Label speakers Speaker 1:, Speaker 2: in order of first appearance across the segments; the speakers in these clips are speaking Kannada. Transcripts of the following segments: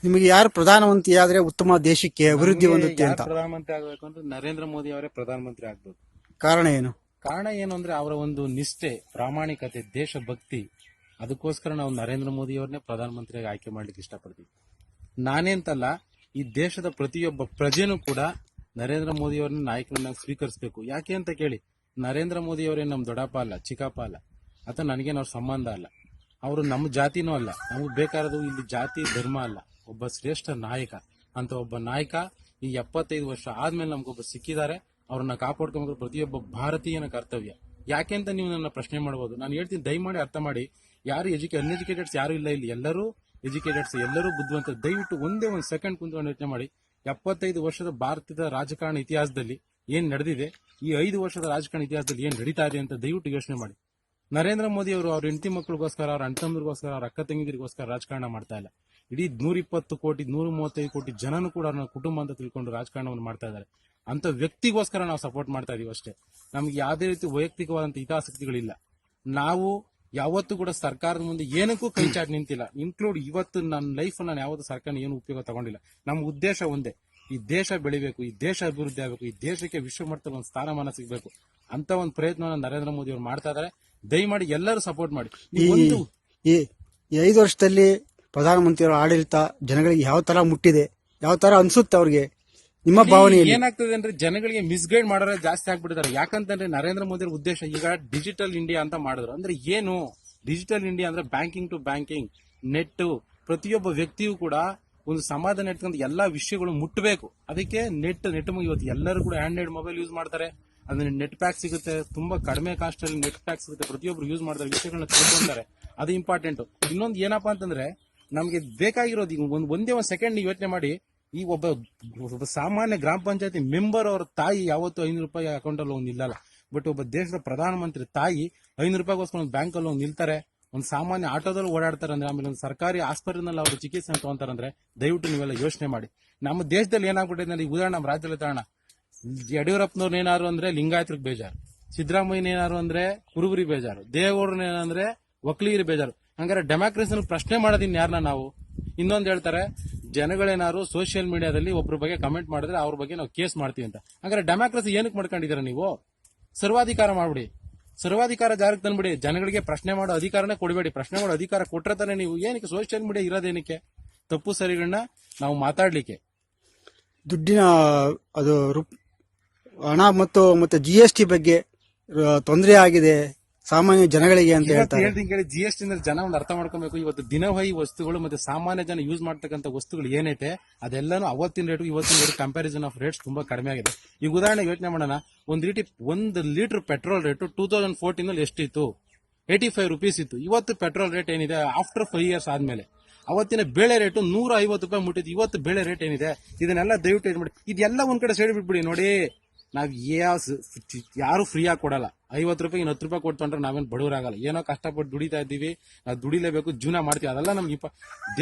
Speaker 1: ನಿಮಗೆ ಯಾರು ಪ್ರಧಾನಮಂತ್ರಿ ಆದ್ರೆ ಉತ್ತಮ ದೇಶಕ್ಕೆ ಅಭಿವೃದ್ಧಿ ಹೊಂದುತ್ತೆ
Speaker 2: ಯಾರು
Speaker 1: ಅಂತ
Speaker 2: ಪ್ರಧಾನಮಂತ್ರಿ ಆಗ್ಬೇಕು ಅಂದ್ರೆ ನರೇಂದ್ರ ಮೋದಿ ಅವರೇ ಪ್ರಧಾನಮಂತ್ರಿ ಆಗ್ಬೇಕು.
Speaker 1: ಕಾರಣ ಏನು?
Speaker 2: ಕಾರಣ ಏನು ಅಂದ್ರೆ ಅವರ ಒಂದು ನಿಷ್ಠೆ, ಪ್ರಾಮಾಣಿಕತೆ, ದೇಶಭಕ್ತಿ. ಅದಕ್ಕೋಸ್ಕರ ನಾವು ನರೇಂದ್ರ ಮೋದಿ ಅವರನ್ನೇ ಪ್ರಧಾನಮಂತ್ರಿಯಾಗಿ ಆಯ್ಕೆ ಮಾಡ್ಲಿಕ್ಕೆ ಇಷ್ಟಪಡ್ತೀವಿ. ನಾನೇ ಅಂತಲ್ಲ, ಈ ದೇಶದ ಪ್ರತಿಯೊಬ್ಬ ಪ್ರಜೆನೂ ಕೂಡ ನರೇಂದ್ರ ಮೋದಿ ಅವರನ್ನ ನಾಯಕರನ್ನ ಸ್ವೀಕರಿಸಬೇಕು. ಯಾಕೆ ಅಂತ ಕೇಳಿ, ನರೇಂದ್ರ ಮೋದಿ ಅವರೇ ನಮ್ ದೊಡ್ಡಪ್ಪ ಅಲ್ಲ, ಚಿಕ್ಕಪ್ಪ ಅಲ್ಲ, ಅಥವಾ ನನಗೇನು ಅವ್ರ ಸಂಬಂಧ ಅಲ್ಲ. ಅವರು ನಮ್ಮ ಜಾತಿನೂ ಅಲ್ಲ. ನಮಗೆ ಬೇಕಾರದು ಇಲ್ಲಿ ಜಾತಿ ಧರ್ಮ ಅಲ್ಲ, ಒಬ್ಬ ಶ್ರೇಷ್ಠ ನಾಯಕ. ಅಂತ ಒಬ್ಬ ನಾಯಕ ಈ 75 ವರ್ಷ ಆದ್ಮೇಲೆ ನಮ್ಗೊಬ್ಬ ಸಿಕ್ಕಿದ್ದಾರೆ. ಅವ್ರನ್ನ ಕಾಪಾಡ್ಕೊಂಡ್ರೆ ಪ್ರತಿಯೊಬ್ಬ ಭಾರತೀಯನ ಕರ್ತವ್ಯ. ಯಾಕೆ ಅಂತ ನೀವು ನನ್ನ ಪ್ರಶ್ನೆ ಮಾಡಬಹುದು. ನಾನು ಹೇಳ್ತೀನಿ, ದಯಮಾಡಿ ಅರ್ಥ ಮಾಡಿ. ಯಾರು ಅನ್ಎಜುಕೇಟೆಡ್ಸ್ ಯಾರು ಇಲ್ಲ ಇಲ್ಲಿ, ಎಲ್ಲರೂ ಎಜುಕೇಟೆಡ್ಸ್, ಎಲ್ಲರೂ ಬುದ್ಧಿವಂತ. ದಯವಿಟ್ಟು ಒಂದೇ ಒಂದು ಸೆಕೆಂಡ್ ಕುಂತ್ಕೊಂಡು ಯೋಚನೆ ಮಾಡಿ. 75 ವರ್ಷದ ಭಾರತದ ರಾಜಕಾರಣ ಇತಿಹಾಸದಲ್ಲಿ ಏನ್ ನಡೆದಿದೆ, ಈ 5 ವರ್ಷದ ರಾಜಕಾರಣ ಇತಿಹಾಸದಲ್ಲಿ ಏನ್ ನಡೀತಾ ಇದೆ ಅಂತ ದಯವಿಟ್ಟು ಯೋಚನೆ ಮಾಡಿ. ನರೇಂದ್ರ ಮೋದಿ ಅವರು ಅವ್ರ ಹೆಂಡತಿ ಮಕ್ಕಳಿಗೋಸ್ಕರ, ಅವ್ರ ಅಣ್ಣ ತಮ್ಮರಿಗೋಸ್ಕರ, ಅವ್ರ ಅಕ್ಕ ತಂಗಿದಿರಿಗೋಸ್ಕರ ರಾಜಕಾರಣ ಮಾಡ್ತಾ ಇಲ್ಲ. ಇಡೀ 120 ಕೋಟಿ 135 ಕೋಟಿ ಜನನು ಕೂಡ ಅವ್ರ ಕುಟುಂಬ ಅಂತ ತಿಳ್ಕೊಂಡು ರಾಜಕಾರಣವನ್ನು ಮಾಡ್ತಾ ಇದ್ದಾರೆ. ಅಂತ ವ್ಯಕ್ತಿಗೋಸ್ಕರ ನಾವು ಸಪೋರ್ಟ್ ಮಾಡ್ತಾ ಇದೀವಿ ಅಷ್ಟೇ. ನಮ್ಗೆ ಯಾವುದೇ ರೀತಿ ವೈಯಕ್ತಿಕವಾದಂತ ಹಿತಾಸಕ್ತಿಗಳಿಲ್ಲ. ನಾವು ಯಾವತ್ತೂ ಕೂಡ ಸರ್ಕಾರದ ಮುಂದೆ ಏನಕ್ಕೂ ಕೈ ಚಾಟ್ ನಿಂತಿಲ್ಲ. ಇನ್ಕ್ಲೂಡ್ ಇವತ್ತು ನನ್ನ ಲೈಫ್ ನಾನು ಯಾವತ್ತೂ ಸರ್ಕಾರ ಏನು ಉಪಯೋಗ ತಗೊಂಡಿಲ್ಲ. ನಮ್ಮ ಉದ್ದೇಶ ಒಂದೇ, ಈ ದೇಶ ಬೆಳಿಬೇಕು, ಈ ದೇಶ ಅಭಿವೃದ್ಧಿ ಆಗಬೇಕು, ಈ ದೇಶಕ್ಕೆ ವಿಶ್ವ ಮಟ್ಟದಲ್ಲಿ ಒಂದು ಸ್ಥಾನಮಾನ ಸಿಗಬೇಕು ಅಂತ ಒಂದು ಪ್ರಯತ್ನವನ್ನು ನರೇಂದ್ರ ಮೋದಿ ಅವರು ಮಾಡ್ತಾ ಇದ್ದಾರೆ. ದಯಮಾಡಿ ಎಲ್ಲರೂ ಸಪೋರ್ಟ್ ಮಾಡಿ.
Speaker 1: ಈ 5 ವರ್ಷದಲ್ಲಿ ಪ್ರಧಾನಮಂತ್ರಿಯವರ ಆಡಳಿತ ಜನಗಳಿಗೆ ಯಾವ ತರ ಮುಟ್ಟಿದೆ, ಯಾವ ತರ ಅನ್ಸುತ್ತೆ ಅವ್ರಿಗೆ? ನಿಮ್ಮ ಭಾವನೆ
Speaker 2: ಏನಾಗ್ತದೆ ಅಂದ್ರೆ, ಜನಗಳಿಗೆ ಮಿಸ್ಗೈಡ್ ಮಾಡೋರೆ ಜಾಸ್ತಿ ಆಗ್ಬಿಟ್ಟಿದ್ದಾರೆ. ಯಾಕಂತಂದ್ರೆ ನರೇಂದ್ರ ಮೋದಿ ಅವರ ಉದ್ದೇಶ ಈಗ ಡಿಜಿಟಲ್ ಇಂಡಿಯಾ ಅಂತ ಮಾಡಿದ್ರು. ಅಂದ್ರೆ ಏನು ಡಿಜಿಟಲ್ ಇಂಡಿಯಾ ಅಂದ್ರೆ, ಬ್ಯಾಂಕಿಂಗ್ ಟು ಬ್ಯಾಂಕಿಂಗ್, ನೆಟ್, ಪ್ರತಿಯೊಬ್ಬ ವ್ಯಕ್ತಿಯೂ ಕೂಡ ಒಂದು ಸಮಾಧಾನ ಇಟ್ಕೊಂಡು ಎಲ್ಲಾ ವಿಷಯಗಳು ಮುಟ್ಟಬೇಕು. ಅದಕ್ಕೆ ನೆಟ್ ಇವತ್ತು ಎಲ್ಲರೂ ಕೂಡ ಆಂಡ್ರಾಯ್ಡ್ ಮೊಬೈಲ್ ಯೂಸ್ ಮಾಡ್ತಾರೆ. ಅದನ್ನ ನೆಟ್ ಪ್ಯಾಕ್ ಸಿಗುತ್ತೆ, ತುಂಬಾ ಕಡಿಮೆ ಕಾಸ್ಟ್ ಅಲ್ಲಿ ನೆಟ್ ಪ್ಯಾಕ್ ಸಿಗುತ್ತೆ, ಪ್ರತಿಯೊಬ್ರು ಯೂಸ್ ಮಾಡ್ತಾರೆ, ವಿಷಯಗಳನ್ನ ತಿಳ್ಕೊಂತಾರೆ. ಅದು ಇಂಪಾರ್ಟೆಂಟ್. ಇನ್ನೊಂದು ಏನಪ್ಪಾ ಅಂತಂದ್ರೆ, ನಮ್ಗೆ ಬೇಕಾಗಿರೋದು ಈಗ ಒಂದೇ ಒಂದು ಸೆಕೆಂಡ್ ನೀವು ಯೋಚನೆ ಮಾಡಿ. ಈ ಒಬ್ಬ ಸಾಮಾನ್ಯ ಗ್ರಾಮ ಪಂಚಾಯತಿ ಮೆಂಬರ್ ಅವ್ರ ತಾಯಿ ಯಾವತ್ತು 500 ರೂಪಾಯಿ ಅಕೌಂಟ್ ಅಲ್ಲಿ ಹೋಗಿ ನಿಲ್ಲಲ್ಲ. ಬಟ್ ಒಬ್ಬ ದೇಶದ ಪ್ರಧಾನಮಂತ್ರಿ ತಾಯಿ 500 ರೂಪಾಯಿಗೋಸ್ಕರ ಒಂದು ಬ್ಯಾಂಕ್ ಅಲ್ಲಿ ಹೋಗಿ ನಿಲ್ತಾರೆ. ಒಂದು ಸಾಮಾನ್ಯ ಆಟೋದಲ್ಲಿ ಓಡಾಡ್ತಾರೆ ಅಂದ್ರೆ, ಆಮೇಲೆ ಒಂದು ಸರ್ಕಾರಿ ಆಸ್ಪತ್ರೆಯಲ್ಲಿ ಅವರು ಚಿಕಿತ್ಸೆ ತಗೊಂತಾರಂದ್ರೆ, ದಯವಿಟ್ಟು ನೀವೆಲ್ಲ ಯೋಚನೆ ಮಾಡಿ. ನಮ್ಮ ದೇಶದಲ್ಲಿ ಏನಾಗ್ಬಿಟ್ಟಿದೆ ಅಂದ್ರೆ, ಉದಾಹರಣೆ ನಮ್ಮ ರಾಜ್ಯದಲ್ಲಿ ತಗೋಣ. ಯಡಿಯೂರಪ್ಪನವ್ರನ್ನ ಏನಾರು ಅಂದ್ರೆ ಲಿಂಗಾಯತ್ರಿಗೆ ಬೇಜಾರು, ಸಿದ್ದರಾಮಯ್ಯ ಏನಾರು ಅಂದ್ರೆ ಕುರುಬರಿ ಬೇಜಾರು, ದೇವೇಗೌಡರನ್ನ ಏನಂದ್ರೆ ಒಕ್ಕಲಿಗರಿ ಬೇಜಾರು. ಹಂಗಾರೆ ಡೆಮಾಕ್ರಸಿನ ಪ್ರಶ್ನೆ ಮಾಡೋದಿನ್ ಯಾರನ್ನ ನಾವು? ಇನ್ನೊಂದು ಹೇಳ್ತಾರೆ, ಜನಗಳೇನಾದ್ರು ಸೋಷಿಯಲ್ ಮೀಡಿಯಾದಲ್ಲಿ ಒಬ್ಬರ ಬಗ್ಗೆ ಕಮೆಂಟ್ ಮಾಡಿದ್ರೆ ಅವ್ರ ಬಗ್ಗೆ ನಾವು ಕೇಸ್ ಮಾಡ್ತೀವಿ ಅಂತ. ಹಂಗಾರೆ ಡೆಮಾಕ್ರಸಿ ಏನಕ್ಕೆ ಮಾಡ್ಕೊಂಡಿದ್ದೀರಾ ನೀವು? ಸರ್ವಾಧಿಕಾರ ಮಾಡ್ಬಿಡಿ, ಸರ್ವಾಧಿಕಾರ ಜಾರಿಗೆ ತಂದ್ಬಿಡಿ. ಜನಗಳಿಗೆ ಪ್ರಶ್ನೆ ಮಾಡೋ ಅಧಿಕಾರನೇ ಕೊಡಬೇಡಿ. ಪ್ರಶ್ನೆ ಮಾಡೋ ಅಧಿಕಾರ ಕೊಟ್ರೆ ತಾನೆ ನೀವು. ಏನಕ್ಕೆ ಸೋಷಿಯಲ್ ಮೀಡಿಯಾ ಇರೋದೇನಕ್ಕೆ? ತಪ್ಪು ಸರಿಗಳನ್ನ ನಾವು ಮಾತಾಡ್ಲಿಕ್ಕೆ.
Speaker 1: ದುಡ್ಡಿನ ಅದು ಹಣ ಮತ್ತು GST ಬಗ್ಗೆ ತೊಂದರೆ ಆಗಿದೆ ಸಾಮಾನ್ಯ ಜನಗಳಿಗೆ ಅಂತ ಹೇಳ್ತಾರೆ.
Speaker 2: ಹೇಳ್ತೀನಿ, GST ಅಂದ್ರೆ ಜನ ಒಂದು ಅರ್ಥ ಮಾಡ್ಕೊಬೇಕು. ಇವತ್ತು ದಿನವಹಿ ವಸ್ತುಗಳು ಮತ್ತೆ ಸಾಮಾನ್ಯ ಜನ ಯೂಸ್ ಮಾಡ್ತಕ್ಕಂಥ ವಸ್ತುಗಳು ಏನೈತೆ, ಅದೆಲ್ಲಾನು ಅವತ್ತಿನ ರೇಟು ಇವತ್ತಿನ ರೇಟ್ ಕಂಪ್ಯಾರಿಸನ್ ಆಫ್ ರೇಟ್ಸ್ ತುಂಬಾ ಕಡಿಮೆ ಆಗಿದೆ. ಈಗ ಉದಾಹರಣೆ ಯೋಚನೆ ಮಾಡೋಣ. 1 ಲೀಟರ್ ಪೆಟ್ರೋಲ್ ರೇಟು 2014 ನಲ್ಲಿ ಎಷ್ಟಿತ್ತು? 85 ರೂಪೀಸ್ ಇತ್ತು. ಇವತ್ತು ಪೆಟ್ರೋಲ್ ರೇಟ್ ಏನಿದೆ ಆಫ್ಟರ್ 5 ಇಯರ್ಸ್ ಆದ್ಮೇಲೆ? ಅವತ್ತಿನ ಬೇಳೆ ರೇಟು 150 ರೂಪಾಯಿ ಮುಟ್ಟಿದ್ದು. ಇವತ್ತು ಬೇಳೆ ರೇಟ್ ಏನಿದೆ? ಇದನ್ನೆಲ್ಲ ದಯವಿಟ್ಟು ಇದು ಮಾಡಿ. ಇದೆಲ್ಲ ಒಂದ್ ಕಡೆ ಸೈಡ್ ಬಿಟ್ಬಿಡಿ. ನೋಡಿ, ನಾವ್ ಯಾರು ಫ್ರೀ ಆಗಿ ಕೊಡಲ್ಲ. 50 ರೂಪಾಯಿ 10 ರೂಪಾಯಿ ಕೊಡ್ತೊಂಡ್ರೆ ನಾವೇನ್ ಬಡವರಾಗಲ್ಲ. ಏನೋ ಕಷ್ಟಪಟ್ಟು ದುಡಿತಾ ಇದ್ದೀವಿ, ನಾವು ದುಡಿಲೇಬೇಕು, ಜೀವನ ಮಾಡ್ತೀವಿ. ಅದೆಲ್ಲ ನಮ್ಗೆ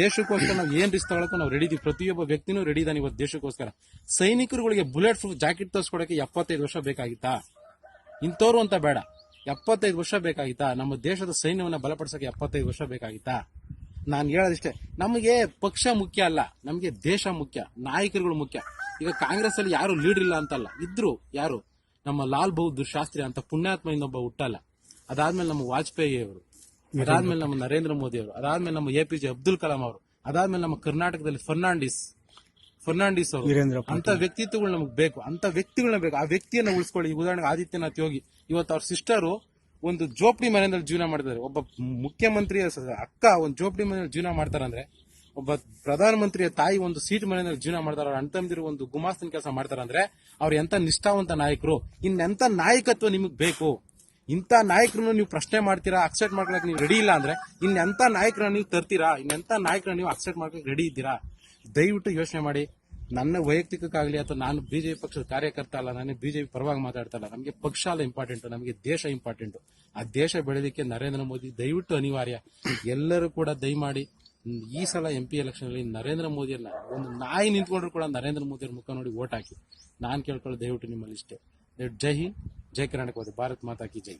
Speaker 2: ದೇಶಕ್ಕೋಸ್ಕರ ನಾವು ಏನ್ ರಿಸ್ಕ್ ತಗೊಳಕ್ಕೂ ನಾವು ರೆಡಿ ಇದೀವಿ. ಪ್ರತಿಯೊಬ್ಬ ವ್ಯಕ್ತಿನೂ ರೆಡಿ ಇದ್ದಾನೆ ಇವತ್ತು ದೇಶಕ್ಕೋಸ್ಕರ. ಸೈನಿಕರುಗಳಿಗೆ ಬುಲೆಟ್ ಪ್ರೂಫ್ ಜಾಕೆಟ್ ತರಿಸ್ಕೊಡಕ್ಕೆ 75 ವರ್ಷ ಬೇಕಾಗಿತ್ತಾ? ಇಂಥವ್ರು ಅಂತ ಬೇಡ, 75 ವರ್ಷ ಬೇಕಾಗಿತ್ತಾ? ನಮ್ಮ ದೇಶದ ಸೈನ್ಯವನ್ನ ಬಲಪಡಿಸಕ್ಕೆ 75 ವರ್ಷ ಬೇಕಾಗಿತ್ತಾ? ನಾನು ಹೇಳೋದಿಷ್ಟೇ, ನಮಗೆ ಪಕ್ಷ ಮುಖ್ಯ ಅಲ್ಲ, ನಮಗೆ ದೇಶ ಮುಖ್ಯ, ನಾಯಕರುಗಳು ಮುಖ್ಯ. ಈಗ ಕಾಂಗ್ರೆಸ್ ಅಲ್ಲಿ ಯಾರು ಲೀಡರ್ ಇಲ್ಲ ಅಂತಲ್ಲ, ಇದ್ರು. ಯಾರು? ನಮ್ಮ ಲಾಲ್ ಬಹದ್ದೂರ್ ಶಾಸ್ತ್ರಿ ಅಂತ ಪುಣ್ಯಾತ್ಮ ಇನ್ನೊಬ್ಬ ಹುಟ್ಟಲ್ಲ. ಅದಾದ್ಮೇಲೆ ನಮ್ಮ ವಾಜಪೇಯಿ ಅವರು, ಅದಾದ್ಮೇಲೆ ನಮ್ಮ ನರೇಂದ್ರ ಮೋದಿ ಅವರು, ಅದಾದ್ಮೇಲೆ ನಮ್ಮ APJ ಅಬ್ದುಲ್ ಕಲಾಂ ಅವರು, ಅದಾದ್ಮೇಲೆ ನಮ್ಮ ಕರ್ನಾಟಕದಲ್ಲಿ ಫರ್ನಾಂಡಿಸ್ ಅವರು. ಅಂತ ವ್ಯಕ್ತಿತ್ವಗಳು ನಮಗೆ ಬೇಕು, ಅಂತ ವ್ಯಕ್ತಿಗಳನ್ನ ಬೇಕು. ಆ ವ್ಯಕ್ತಿಯನ್ನ ಉಳಿಸ್ಕೊಳ್ಳಿ. ಉದಾಹರಣೆಗೆ ಆದಿತ್ಯನಾಥ್ ಯೋಗಿ, ಇವತ್ತು ಅವ್ರ ಸಿಸ್ಟರು ಒಂದು ಜೋಪಡಿ ಮನೆಯಲ್ಲಿ ಜೀವನ ಮಾಡ್ತಾರೆ. ಒಬ್ಬ ಮುಖ್ಯಮಂತ್ರಿಯ ಅಕ್ಕ ಒಂದು ಜೋಪಡಿ ಮನೆಯಲ್ಲಿ ಜೀವನ ಮಾಡ್ತಾರಂದ್ರೆ, ಒಬ್ಬ ಪ್ರಧಾನಮಂತ್ರಿಯ ತಾಯಿ ಒಂದು ಸೀಟ್ ಮನೆಯಲ್ಲಿ ಜೀವನ ಮಾಡ್ತಾರ, ಅವ್ರ ಅಣ್ತಂದಿರು ಒಂದು ಗುಮಾಸ್ತನ ಕೆಲಸ ಮಾಡ್ತಾರಂದ್ರೆ ಅವ್ರ ಎಂತ ನಿಷ್ಠಾವಂತ ನಾಯಕರು. ಇನ್ನೆಂತ ನಾಯಕತ್ವ ನಿಮಗ್ ಬೇಕು? ಇಂಥ ನಾಯಕರನ್ನು ನೀವು ಪ್ರಶ್ನೆ ಮಾಡ್ತೀರಾ, ಅಕ್ಸೆಪ್ಟ್ ಮಾಡ್ಕೊಳಕ್ ನೀವು ರೆಡಿ ಇಲ್ಲ ಅಂದ್ರೆ ಇನ್ನೆಂತ ನಾಯಕರನ್ನ ನೀವು ತರ್ತೀರಾ? ಇನ್ನೆಂತ ನಾಯಕರನ್ನ ನೀವು ಅಕ್ಸೆಪ್ಟ್ ಮಾಡ್ಕೊಳಕ್ ರೆಡಿ ಇದ್ದೀರಾ? ದಯವಿಟ್ಟು ಯೋಚನೆ ಮಾಡಿ. ನನ್ನ ವೈಯಕ್ತಿಕಕ್ಕಾಗಲಿ ಅಥವಾ ನಾನು ಬಿಜೆಪಿ ಪಕ್ಷದ ಕಾರ್ಯಕರ್ತ ಅಲ್ಲ, ನಾನು ಬಿಜೆಪಿ ಪರವಾಗಿ ಮಾತಾಡ್ತಾ ಇಲ್ಲ. ನಮಗೆ ಪಕ್ಷ ಅಲ್ಲ ಇಂಪಾರ್ಟೆಂಟ್, ನಮಗೆ ದೇಶ ಇಂಪಾರ್ಟೆಂಟ್. ಆ ದೇಶ ಬೆಳೆದಕ್ಕೆ ನರೇಂದ್ರ ಮೋದಿ ದಯವಿಟ್ಟು ಅನಿವಾರ್ಯ. ಎಲ್ಲರೂ ಕೂಡ ದಯಮಾಡಿ ಈ ಸಲ MP ಎಲೆಕ್ಷನ್ ಅಲ್ಲಿ ನರೇಂದ್ರ ಮೋದಿಯನ್ನ, ಒಂದು ನಾಯಿ ನಿಂತ್ಕೊಂಡ್ರು ಕೂಡ ನರೇಂದ್ರ ಮೋದಿ ಅವ್ರ ಮುಖ ನೋಡಿ ವೋಟ್ ಹಾಕಿ. ನಾನ್ ಕೇಳ್ಕೊಳ್ಳೋ ದಯವಿಟ್ಟು ನಿಮ್ಮಲ್ಲಿ ಇಷ್ಟೇ. ಜೈ ಹಿಂದ್, ಜೈ ಕರ್ನಾಟಕ, ಭಾರತ್ ಮಾತಾ ಕಿ ಜೈ.